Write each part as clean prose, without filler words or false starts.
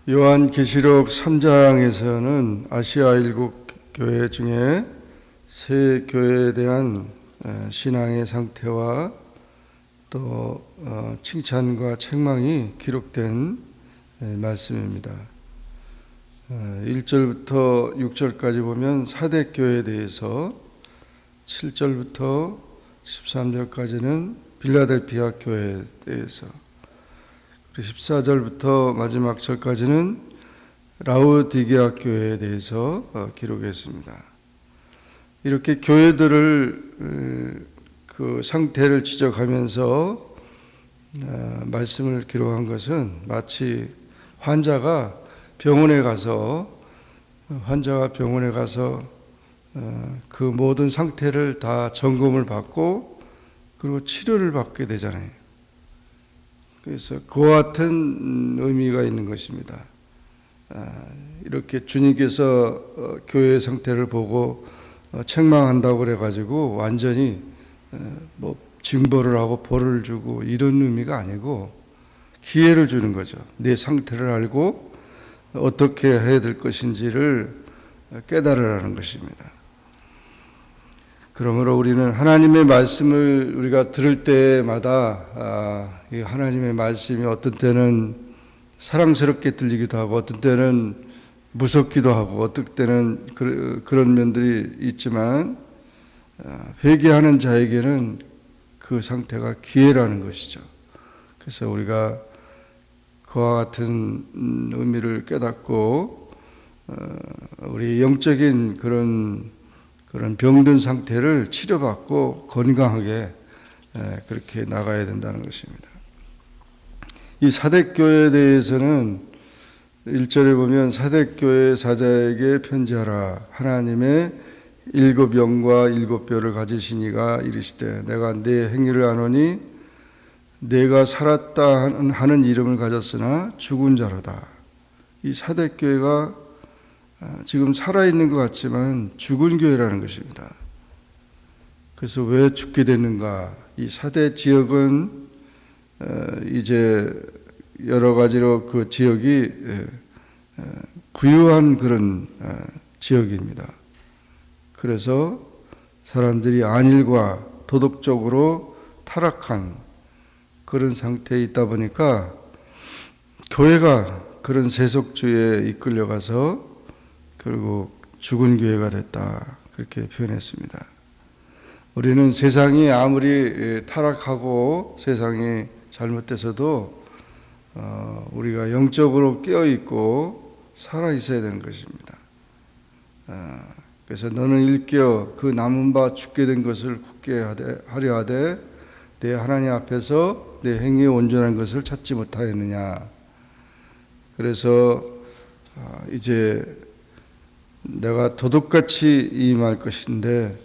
요한계시록 3장에서는 아시아 일곱 교회 중에 세 교회에 대한 신앙의 상태와 또 칭찬과 책망이 기록된 말씀입니다. 1절부터 6절까지 보면 사대교회에 대해서, 7절부터 13절까지는 빌라델피아 교회에 대해서, 14절부터 마지막 절까지는 라우디게아 교회에 대해서 기록했습니다. 이렇게 교회들을 그 상태를 지적하면서 말씀을 기록한 것은 마치 환자가 병원에 가서 그 모든 상태를 다 점검을 받고 그리고 치료를 받게 되잖아요. 그래서 그와 같은 의미가 있는 것입니다. 이렇게 주님께서 교회의 상태를 보고 책망한다고 그래가지고 완전히 징벌을 하고 벌을 주고 이런 의미가 아니고 기회를 주는 거죠. 내 상태를 알고 어떻게 해야 될 것인지를 깨달으라는 것입니다. 그러므로 우리는 하나님의 말씀을 우리가 들을 때마다 이 하나님의 말씀이 어떤 때는 사랑스럽게 들리기도 하고 어떤 때는 무섭기도 하고 어떤 때는 그런 면들이 있지만 회개하는 자에게는 그 상태가 기회라는 것이죠. 그래서 우리가 그와 같은 의미를 깨닫고 우리 영적인 그런 병든 상태를 치료받고 건강하게 그렇게 나가야 된다는 것입니다. 이 사대교회에 대해서는 1절에 보면 사대교회 사자에게 편지하라. 하나님의 7영과 7뼈를 가지신 이가 이르시되 내가 네 행위를 아노니 내가 살았다 하는 이름을 가졌으나 죽은 자로다. 이 사대교회가 지금 살아있는 것 같지만 죽은 교회라는 것입니다. 그래서 왜 죽게 됐는가? 이 사대 지역은 이제 여러 가지로 그 지역이 부유한 그런 지역입니다. 그래서 사람들이 안일과 도덕적으로 타락한 그런 상태에 있다 보니까 교회가 그런 세속주의에 이끌려가서 결국 죽은 교회가 됐다, 그렇게 표현했습니다. 우리는 세상이 아무리 타락하고 세상이 잘못돼서도 우리가 영적으로 깨어있고 살아있어야 되는 것입니다. 그래서 너는 일깨어 그 남은 바 죽게 된 것을 굳게 하려 하되 내 하나님 앞에서 내 행위에 온전한 것을 찾지 못하였느냐. 그래서 이제 내가 도둑같이 임할 것인데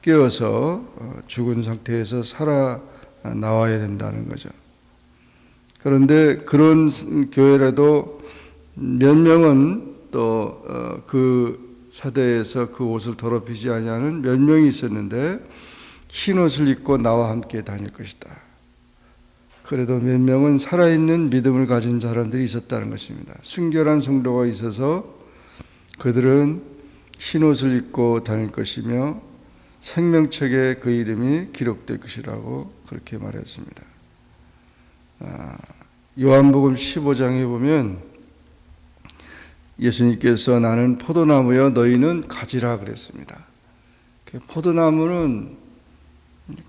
깨어서 죽은 상태에서 살아 나와야 된다는 거죠. 그런데 그런 교회라도 몇 명은 또 그 사대에서 그 옷을 더럽히지 아니하는 몇 명이 있었는데 흰 옷을 입고 나와 함께 다닐 것이다. 그래도 몇 명은 살아있는 믿음을 가진 사람들이 있었다는 것입니다. 순결한 성도가 있어서 그들은 흰 옷을 입고 다닐 것이며 생명책에 그 이름이 기록될 것이라고 그렇게 말했습니다. 요한복음 15장에 보면 예수님께서 나는 포도나무여 너희는 가지라 그랬습니다. 포도나무는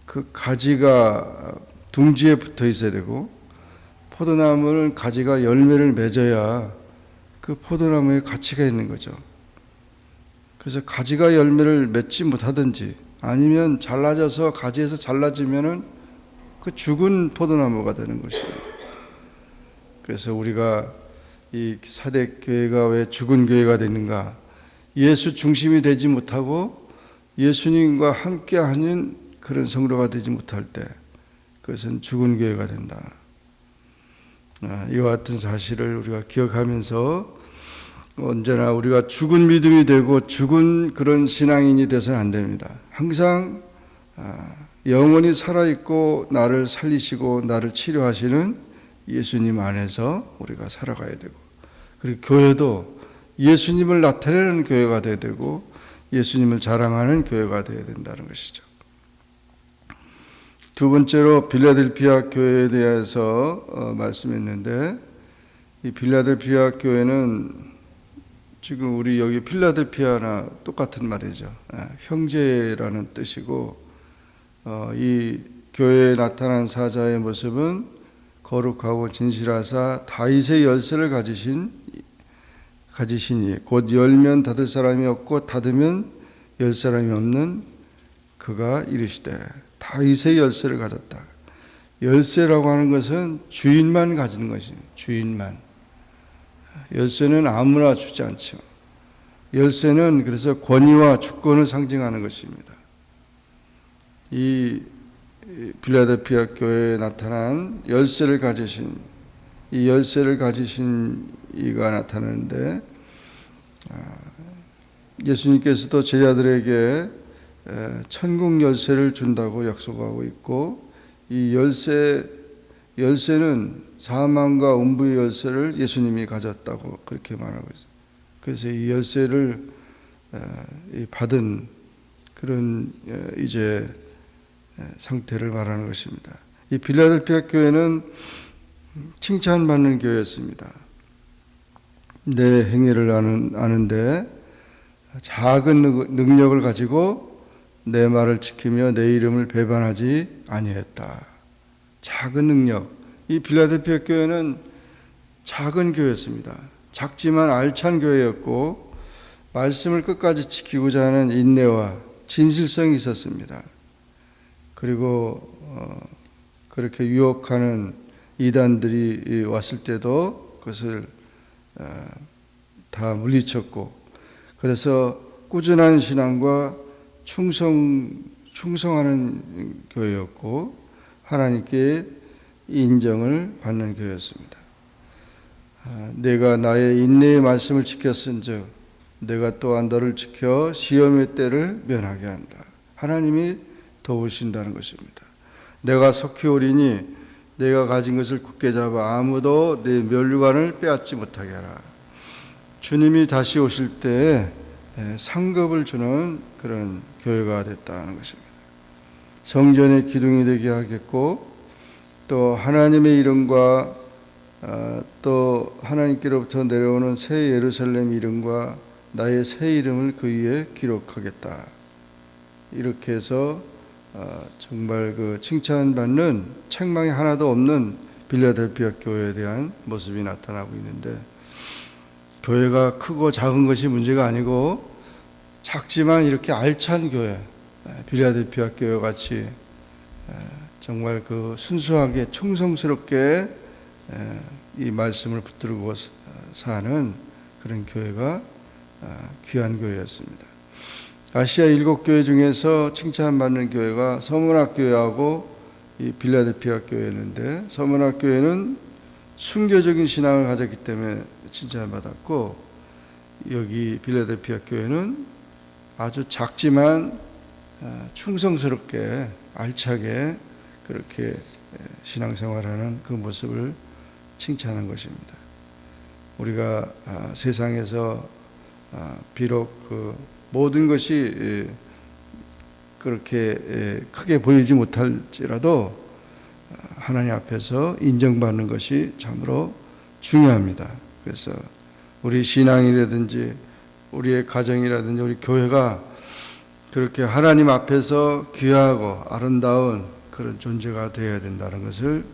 그 가지가 둥지에 붙어 있어야 되고 포도나무는 가지가 열매를 맺어야 그 포도나무에 가치가 있는 거죠. 그래서 가지가 열매를 맺지 못하든지 아니면 잘라져서 가지에서 잘라지면은 그 죽은 포도나무가 되는 것이에요. 그래서 우리가 이 사대교회가 왜 죽은 교회가 되는가? 예수 중심이 되지 못하고 예수님과 함께하는 그런 성도가 되지 못할 때 그것은 죽은 교회가 된다. 이와 같은 사실을 우리가 기억하면서 언제나 우리가 죽은 믿음이 되고 죽은 그런 신앙인이 돼서는 안 됩니다. 항상 영원히 살아있고 나를 살리시고 나를 치료하시는 예수님 안에서 우리가 살아가야 되고, 그리고 교회도 예수님을 나타내는 교회가 되어야 되고 예수님을 자랑하는 교회가 되어야 된다는 것이죠. 두 번째로 빌라델피아 교회에 대해서 말씀했는데, 이 빌라델피아 교회는 지금 우리 여기 필라델피아나 똑같은 말이죠. 형제라는 뜻이고, 이 교회에 나타난 사자의 모습은 거룩하고 진실하사 다윗의 열쇠를 가지시니 곧 열면 닫을 사람이 없고 닫으면 열 사람이 없는 그가 이르시되 다윗의 열쇠를 가졌다. 열쇠라고 하는 것은 주인만 가지는 것입니다. 주인만. 열쇠는 아무나 주지 않죠. 열쇠는 그래서 권위와 주권을 상징하는 것입니다. 이 빌라델피아 교회에 나타난 열쇠를 가지신, 이 열쇠를 가지신 이가 나타나는데, 예수님께서도 제자들에게 천국 열쇠를 준다고 약속하고 있고, 이 열쇠는 사망과 음부의 열쇠를 예수님이 가졌다고 그렇게 말하고 있어요. 그래서 이 열쇠를 받은 그런 이제 상태를 말하는 것입니다. 이 빌라델피아 교회는 칭찬받는 교회였습니다. 내 행위를 아는데 작은 능력을 가지고 내 말을 지키며 내 이름을 배반하지 아니했다. 작은 능력. 이 빌라델피아 교회는 작은 교회였습니다. 작지만 알찬 교회였고 말씀을 끝까지 지키고자 하는 인내와 진실성이 있었습니다. 그리고 그렇게 유혹하는 이단들이 왔을 때도 그것을 다 물리쳤고, 그래서 꾸준한 신앙과 충성하는 교회였고 하나님께 인정을 받는 교회였습니다. 내가 나의 인내의 말씀을 지켰은즉 내가 또한 너를 지켜 시험의 때를 면하게 한다. 하나님이 도우신다는 것입니다. 내가 속히 오리니 내가 가진 것을 굳게 잡아 아무도 내 면류관을 빼앗지 못하게 하라. 주님이 다시 오실 때에 상급을 주는 그런 교회가 됐다는 것입니다. 성전의 기둥이 되게 하겠고, 또 하나님의 이름과 또 하나님께로부터 내려오는 새 예루살렘 이름과 나의 새 이름을 그 위에 기록하겠다. 이렇게 해서 정말 그 칭찬받는 책망이 하나도 없는 빌라델피아 교회에 대한 모습이 나타나고 있는데, 교회가 크고 작은 것이 문제가 아니고 작지만 이렇게 알찬 교회, 빌라델피아 교회 같이 정말 그 순수하게 충성스럽게 이 말씀을 붙들고 사는 그런 교회가 귀한 교회였습니다. 아시아 7교회 중에서 칭찬받는 교회가 서문학교회하고 이 빌라델피아 교회였는데, 서문학교회는 순교적인 신앙을 가졌기 때문에 칭찬받았고, 여기 빌라델피아 교회는 아주 작지만 충성스럽게 알차게 그렇게 신앙생활하는 그 모습을 칭찬한 것입니다. 우리가 세상에서 비록 그 모든 것이 그렇게 크게 보이지 못할지라도 하나님 앞에서 인정받는 것이 참으로 중요합니다. 그래서 우리 신앙이라든지 우리의 가정이라든지 우리 교회가 그렇게 하나님 앞에서 귀하고 아름다운 그런 존재가 되어야 된다는 것을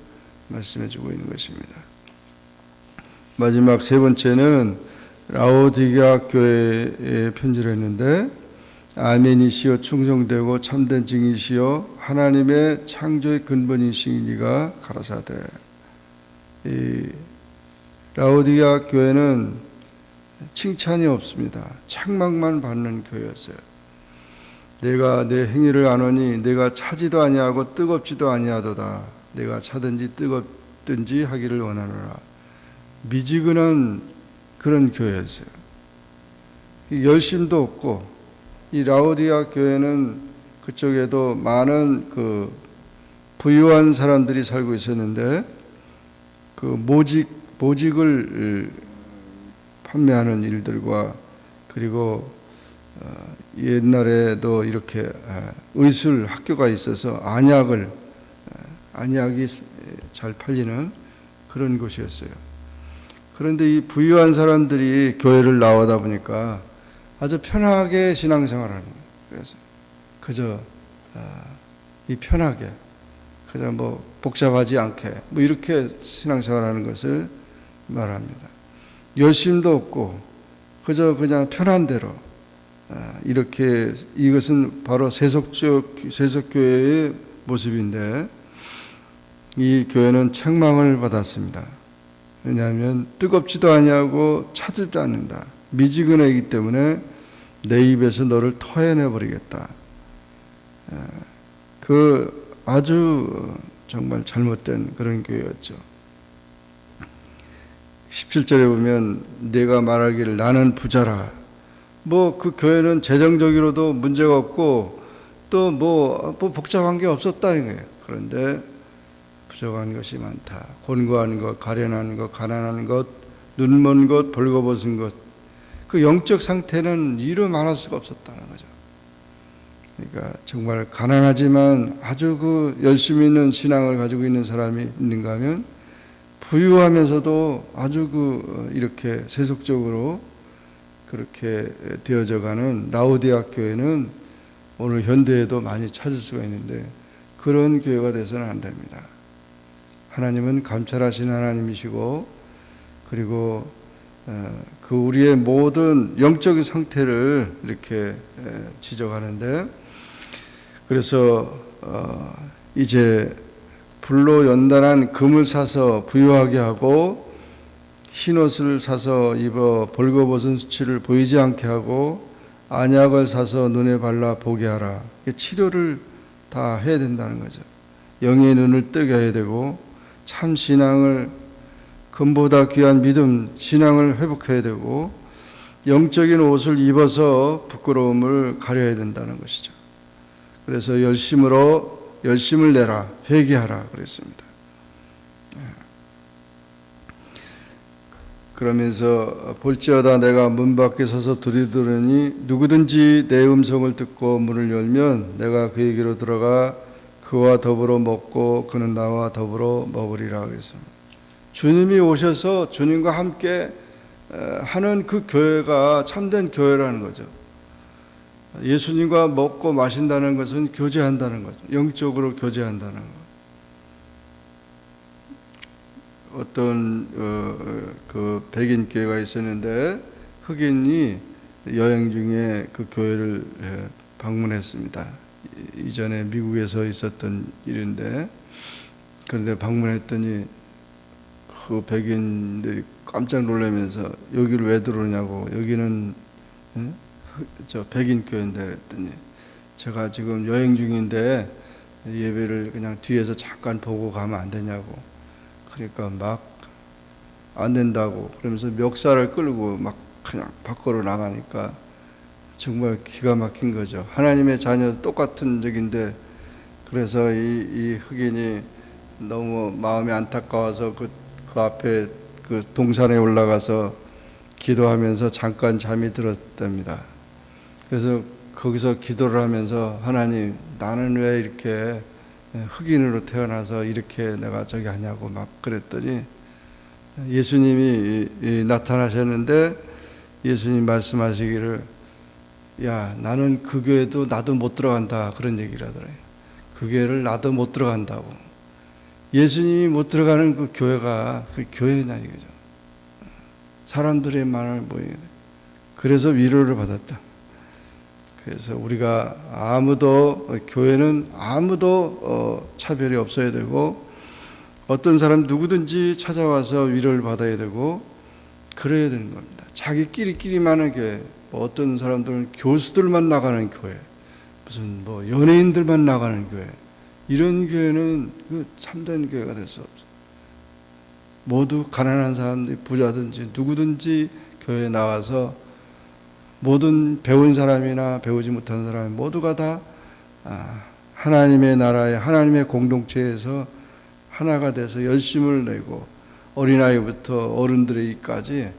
말씀해 주고 있는 것입니다. 마지막 세 번째는 라오디게아 교회에 편지를 했는데, 아멘이시여 충성되고 참된 증이시여 하나님의 창조의 근본이신 이가 가라사대. 이 라오디게아 교회는 칭찬이 없습니다. 책망만 받는 교회였어요. 내가 내 행위를 아노니 내가 차지도 아니하고 뜨겁지도 아니하도다. 내가 차든지 뜨겁든지 하기를 원하노라. 미지근한 그런 교회였어요. 열심도 없고, 이 라오디게아 교회는 그쪽에도 많은 그 부유한 사람들이 살고 있었는데, 그 그 모직을 판매하는 일들과 그리고 옛날에도 이렇게 의술 학교가 있어서 안약이 잘 팔리는 그런 곳이었어요. 그런데 이 부유한 사람들이 교회를 나오다 보니까 아주 편하게 신앙생활하는 거예요. 그래서 그저 이 편하게 그저 뭐 복잡하지 않게 뭐 이렇게 신앙생활하는 것을 말합니다. 열심도 없고 그저 그냥 편한 대로 이렇게 이것은 바로 세속교회의 모습인데 이 교회는 책망을 받았습니다. 왜냐하면 뜨겁지도 아니하고 차지도 않는다. 미지근하기 때문에 내 입에서 너를 터해내 버리겠다. 그 아주 정말 잘못된 그런 교회였죠. 17절에 보면 내가 말하기를 나는 부자라. 뭐 그 교회는 재정적으로도 문제가 없고 또 뭐 복잡한 게 없었다는 거예요. 그런데 부족한 것이 많다. 곤고한 것, 가련한 것, 가난한 것, 눈먼 것, 벌거벗은 것. 그 영적 상태는 이루 말할 수가 없었다는 거죠. 그러니까 정말 가난하지만 아주 그 열심히 있는 신앙을 가지고 있는 사람이 있는가 하면 부유하면서도 아주 이렇게 세속적으로 그렇게 되어져 가는 라오디아 교회는 오늘 현대에도 많이 찾을 수가 있는데 그런 교회가 되서는 안 됩니다. 하나님은 감찰하신 하나님이시고 그리고 그 우리의 모든 영적인 상태를 이렇게 지적하는데 그래서 이제 불로 연단한 금을 사서 부유하게 하고 흰옷을 사서 입어 벌거벗은 수치를 보이지 않게 하고 안약을 사서 눈에 발라 보게 하라. 치료를 다 해야 된다는 거죠. 영의 눈을 뜨게 해야 되고 참 신앙을 금보다 귀한 믿음 신앙을 회복해야 되고 영적인 옷을 입어서 부끄러움을 가려야 된다는 것이죠. 그래서 열심을 내라 회개하라 그랬습니다. 그러면서 볼지어다 내가 문 밖에 서서 두드리니 누구든지 내 음성을 듣고 문을 열면 내가 그에게로 들어가 그와 더불어 먹고 그는 나와 더불어 먹으리라 그랬습니다. 주님이 오셔서 주님과 함께 하는 그 교회가 참된 교회라는 거죠. 예수님과 먹고 마신다는 것은 교제한다는 거죠. 영적으로 교제한다는 것. 어떤 그 백인 교회가 있었는데 흑인이 여행 중에 그 교회를 방문했습니다. 이전에 미국에서 있었던 일인데 그런데 방문했더니 그 백인들이 깜짝 놀라면서 여기를 왜 들어오냐고 여기는 저 백인 교회인데 그랬더니 제가 지금 여행 중인데 예배를 그냥 뒤에서 잠깐 보고 가면 안 되냐고 그러니까 막 안 된다고 그러면서 멱살을 끌고 막 그냥 밖으로 나가니까 정말 기가 막힌 거죠. 하나님의 자녀 똑같은 적인데 그래서 이 흑인이 너무 마음이 안타까워서 그 앞에 그 동산에 올라가서 기도하면서 잠깐 잠이 들었답니다. 그래서 거기서 기도를 하면서 하나님 나는 왜 이렇게 흑인으로 태어나서 이렇게 내가 저기 하냐고 막 그랬더니 예수님이 나타나셨는데 예수님 말씀하시기를 야 나는 그 교회도 나도 못 들어간다 그런 얘기를 하더래요. 그 교회를 나도 못 들어간다고. 예수님이 못 들어가는 그 교회가 그 교회냐 이거죠. 사람들의 말을 모이게 돼. 그래서 위로를 받았다. 그래서 우리가 교회는 아무도 차별이 없어야 되고 어떤 사람 누구든지 찾아와서 위로를 받아야 되고 그래야 되는 겁니다. 자기끼리만 하는 교회, 어떤 사람들은 교수들만 나가는 교회, 무슨 연예인들만 나가는 교회, 이런 교회는 그 참된 교회가 될 수 없죠. 모두 가난한 사람들이 부자든지 누구든지 교회에 나와서 모든 배운 사람이나 배우지 못한 사람 모두가 다 하나님의 나라에 하나님의 공동체에서 하나가 돼서 열심을 내고 어린아이부터 어른들에게까지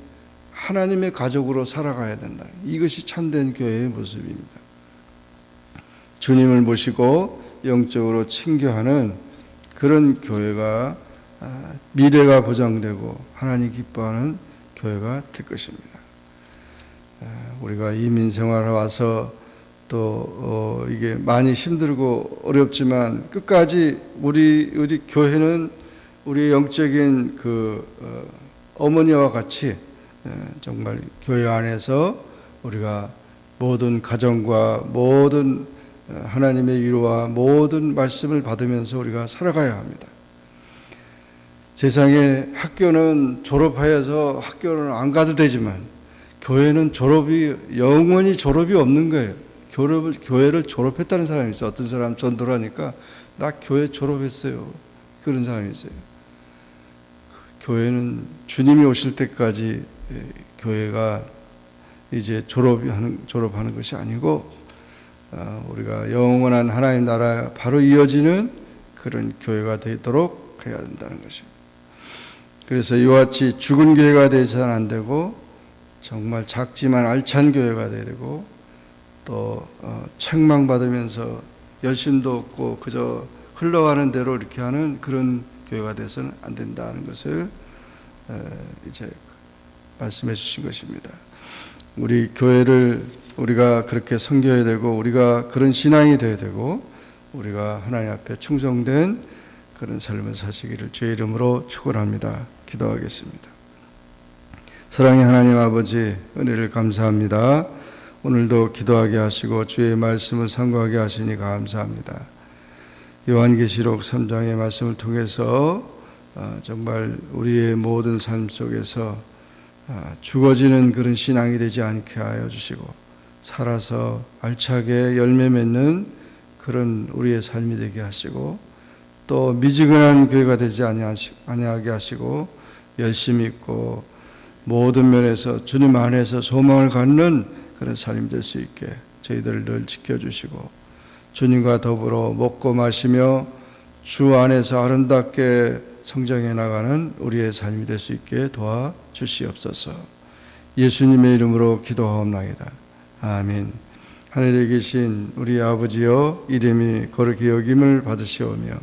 하나님의 가족으로 살아가야 된다. 이것이 참된 교회의 모습입니다. 주님을 모시고 영적으로 친교하는 그런 교회가 미래가 보장되고 하나님 기뻐하는 교회가 될 것입니다. 우리가 이민 생활에 와서 또 이게 많이 힘들고 어렵지만 끝까지 우리 교회는 우리 영적인 어머니와 같이 정말 교회 안에서 우리가 모든 가정과 모든 하나님의 위로와 모든 말씀을 받으면서 우리가 살아가야 합니다. 세상에 학교는 졸업하여서 학교를 안 가도 되지만 교회는 영원히 졸업이 없는 거예요. 교회를 졸업했다는 사람이 있어요. 어떤 사람 전도를 하니까 나 교회 졸업했어요. 그런 사람이 있어요. 교회는 주님이 오실 때까지 교회가 이제 졸업하는 것이 아니고 우리가 영원한 하나님 나라에 바로 이어지는 그런 교회가 되도록 해야 된다는 것입니다. 그래서 이와 같이 죽은 교회가 되서는 안 되고 정말 작지만 알찬 교회가 되어야 되고 또 책망받으면서 열심도 없고 그저 흘러가는 대로 이렇게 하는 그런 교회가 되서는 안 된다는 것을 이제 말씀해 주신 것입니다. 우리 교회를 우리가 그렇게 섬겨야 되고 우리가 그런 신앙이 되어야 되고 우리가 하나님 앞에 충성된 그런 삶을 사시기를 주의 이름으로 축원합니다. 기도하겠습니다. 사랑의 하나님 아버지, 은혜를 감사합니다. 오늘도 기도하게 하시고 주의 말씀을 상고하게 하시니 감사합니다. 요한계시록 3장의 말씀을 통해서 정말 우리의 모든 삶 속에서 죽어지는 그런 신앙이 되지 않게 하여 주시고 살아서 알차게 열매 맺는 그런 우리의 삶이 되게 하시고 또 미지근한 교회가 되지 아니하게 하시고 열심히 있고 모든 면에서 주님 안에서 소망을 갖는 그런 삶이 될 수 있게 저희들을 늘 지켜주시고 주님과 더불어 먹고 마시며 주 안에서 아름답게 성장해 나가는 우리의 삶이 될 수 있게 도와주시옵소서. 예수님의 이름으로 기도하옵나이다. 아멘. 하늘에 계신 우리 아버지여, 이름이 거룩히 여김을 받으시오며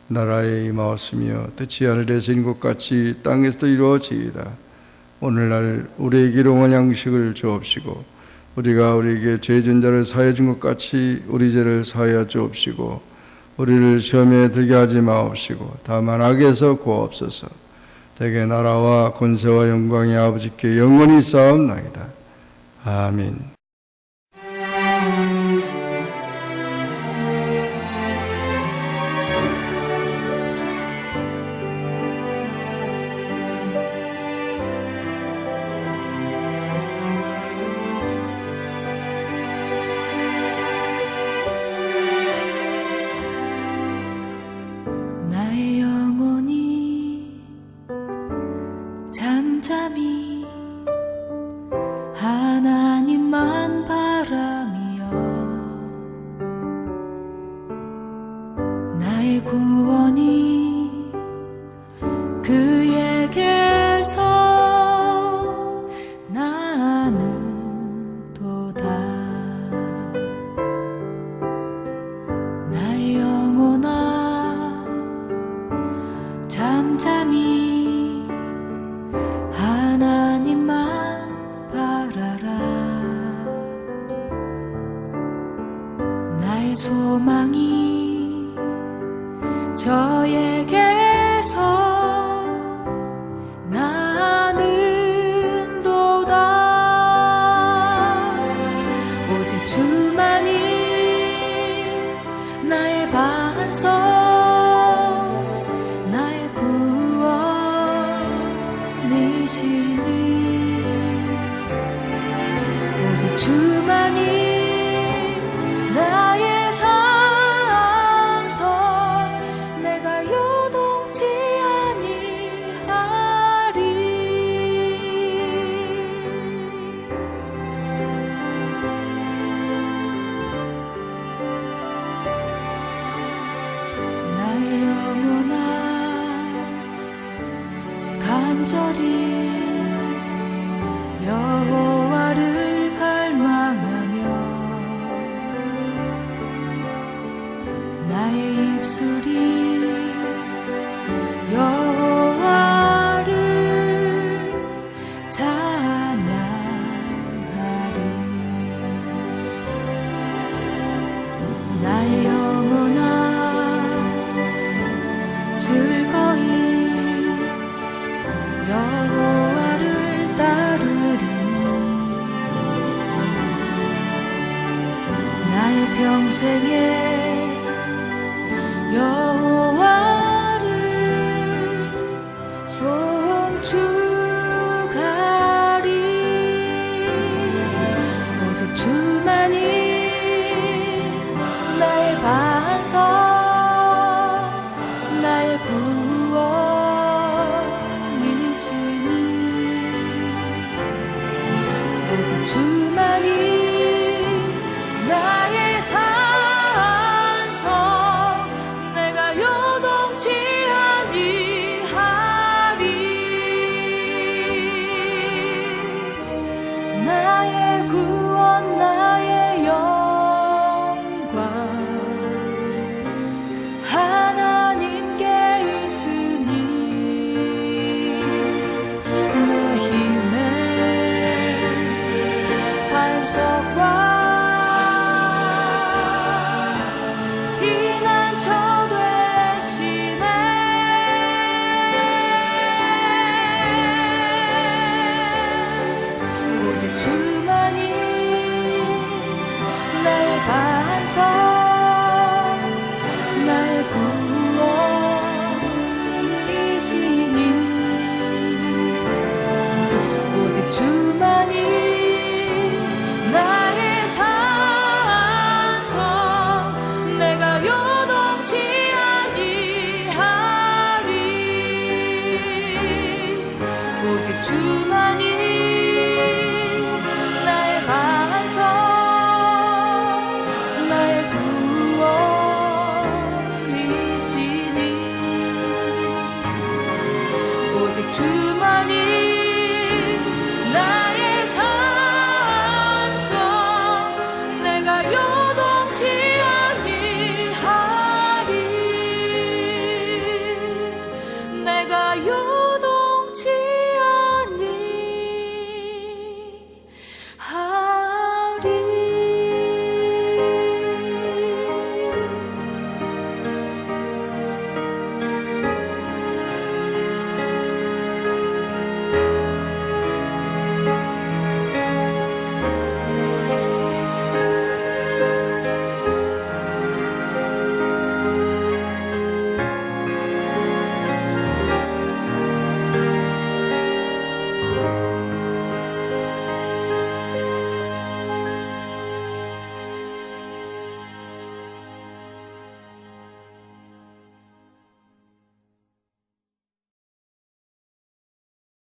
나라에 임하옵시며 뜻이 하늘에서 이룬 것 같이 땅에서도 이루어지이다. 오늘날 우리에게 일용할 양식을 주옵시고 우리가 우리에게 죄진 자를 사하여 준 것 같이 우리 죄를 사하여 주옵시고 우리를 시험에 들게 하지 마옵시고 다만 악에서 구하옵소서. 대개 나라와 권세와 영광이 아버지께 영원히 쌓옵나이다. 아멘. 잠잠히 하나님만 바라며 나의 구원이 그에게서 나는 도다. 나의 영혼아 잠잠히 하나님만 바라라. 나의 소망이 저에게서 나는 도다. 오직 주만이 나의 반석 나의 구원이시니 오직 주만이 나의 산성 내가 요동치 아니하리. 나의 영혼아 간절히 여호와를 갈망하며 나의 입술이 여호와를 찬양하리. 나의 영혼아 즐거이 여호와를 따르리니 나의 평생에 여호와를 송축하리. 오직 주만이 나의 반석 나의 구원이시니 오직 주만이 나의 산성 내가 요동치 아니하리. 나의 구원 나의 영광 하나님께 있으니 내 힘의 반석과 피난처 되시네. 오직 주만이 나의 반석 나의 구원이시니 오직 주만이 나의 산성 내가 요동치 아니하리. 오직 주만이 나의 반석 나의 구원이시니 오직 주만이 나